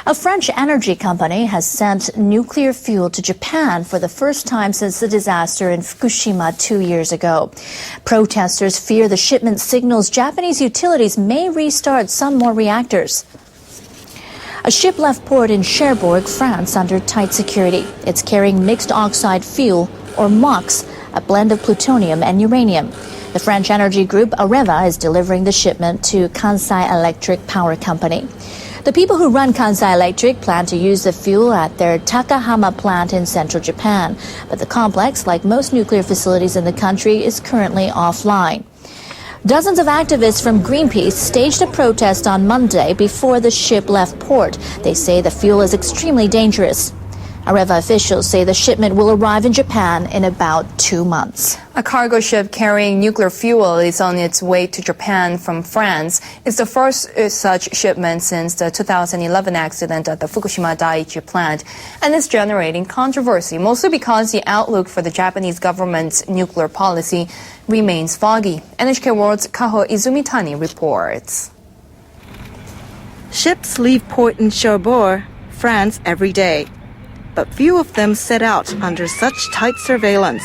A French energy company has sent nuclear fuel to Japan for the first time since the disaster in Fukushima 2 years ago. Protesters fear the shipment signals Japanese utilities may restart some more reactors. A ship left port in Cherbourg, France, under tight security. It's carrying mixed oxide fuel, or MOX, a blend of plutonium and uranium. The French energy group Areva is delivering the shipment to Kansai Electric Power Company. The people who run Kansai Electric plan to use the fuel at their Takahama plant in central Japan, but the complex, like most nuclear facilities in the country, is currently offline. Dozens of activists from Greenpeace staged a protest on Monday before the ship left port. They say the fuel is extremely dangerous. Areva officials say the shipment will arrive in Japan in about 2 months. A cargo ship carrying nuclear fuel is on its way to Japan from France. It's the first such shipment since the 2011 accident at the Fukushima Daiichi plant, and it's generating controversy, mostly because the outlook for the Japanese government's nuclear policy remains foggy. NHK World's Kaho Izumitani reports. Ships leave port in Cherbourg, France, every day, but few of them set out under such tight surveillance.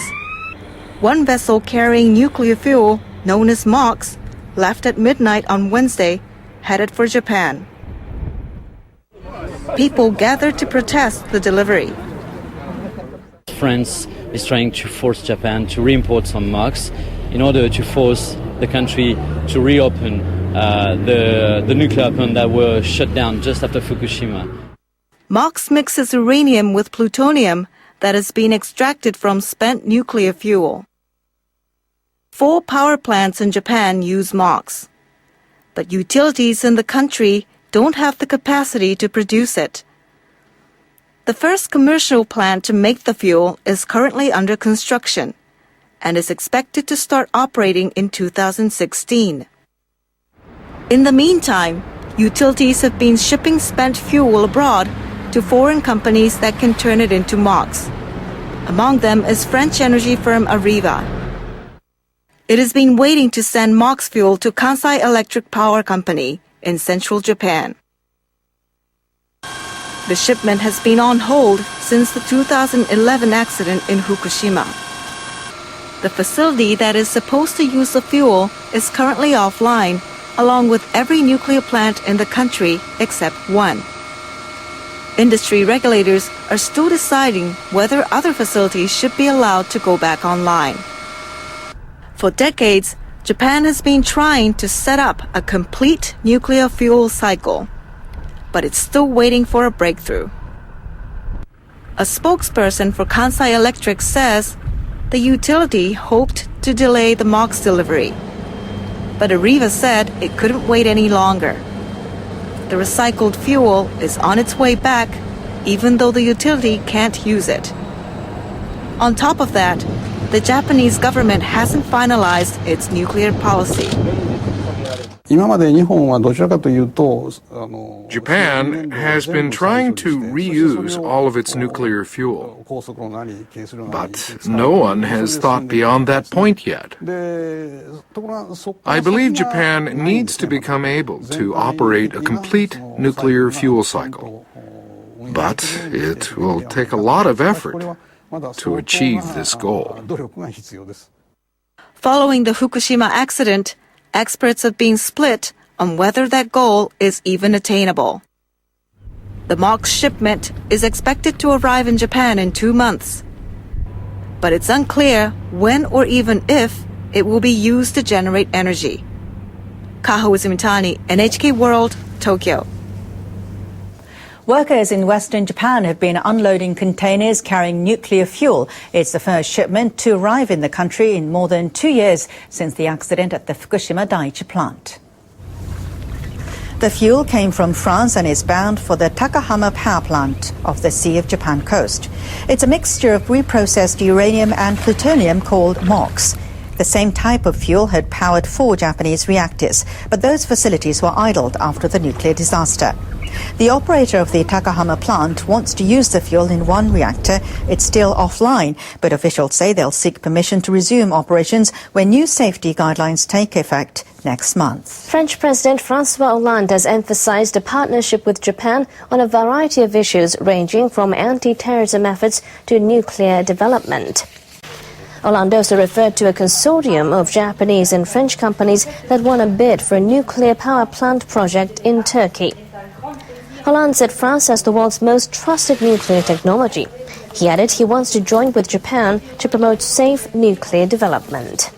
One vessel carrying nuclear fuel, known as MOX, left at midnight on Wednesday, headed for Japan. People gathered to protest the delivery. France is trying to force Japan to reimport some MOX in order to force the country to reopen the nuclear plant that were shut down just after Fukushima. MOX mixes uranium with plutonium that has been extracted from spent nuclear fuel. 4 power plants in Japan use MOX, but utilities in the country don't have the capacity to produce it. The first commercial plant to make the fuel is currently under construction and is expected to start operating in 2016. In the meantime, utilities have been shipping spent fuel abroad to foreign companies that can turn it into MOX. Among them is French energy firm Areva. It has been waiting to send MOX fuel to Kansai Electric Power Company in central Japan. The shipment has been on hold since the 2011 accident in Fukushima. The facility that is supposed to use the fuel is currently offline, along with every nuclear plant in the country except one. Industry regulators are still deciding whether other facilities should be allowed to go back online. For decades, Japan has been trying to set up a complete nuclear fuel cycle, but it's still waiting for a breakthrough. A spokesperson for Kansai Electric says the utility hoped to delay the MOX delivery, but Areva said it couldn't wait any longer. The recycled fuel is on its way back, even though the utility can't use it. On top of that, the Japanese government hasn't finalized its nuclear policy. Japan has been trying to reuse all of its nuclear fuel, but no one has thought beyond that point yet. I believe Japan needs to become able to operate a complete nuclear fuel cycle, but it will take a lot of effort to achieve this goal. Following the Fukushima accident, experts have been split on whether that goal is even attainable. The MOX shipment is expected to arrive in Japan in 2 months, but it's unclear when or even if it will be used to generate energy. Kaho Izumitani, NHK World, Tokyo. Workers in western Japan have been unloading containers carrying nuclear fuel. It's the first shipment to arrive in the country in more than 2 years since the accident at the Fukushima Daiichi plant. The fuel came from France and is bound for the Takahama power plant off the Sea of Japan coast. It's a mixture of reprocessed uranium and plutonium called MOX. The same type of fuel had powered 4 Japanese reactors, but those facilities were idled after the nuclear disaster. The operator of the Takahama plant wants to use the fuel in 1 reactor. It's still offline, but officials say they'll seek permission to resume operations when new safety guidelines take effect next month. French President François Hollande has emphasized a partnership with Japan on a variety of issues ranging from anti-terrorism efforts to nuclear development. Hollande also referred to a consortium of Japanese and French companies that won a bid for a nuclear power plant project in Turkey. Hollande said France has the world's most trusted nuclear technology. He added he wants to join with Japan to promote safe nuclear development.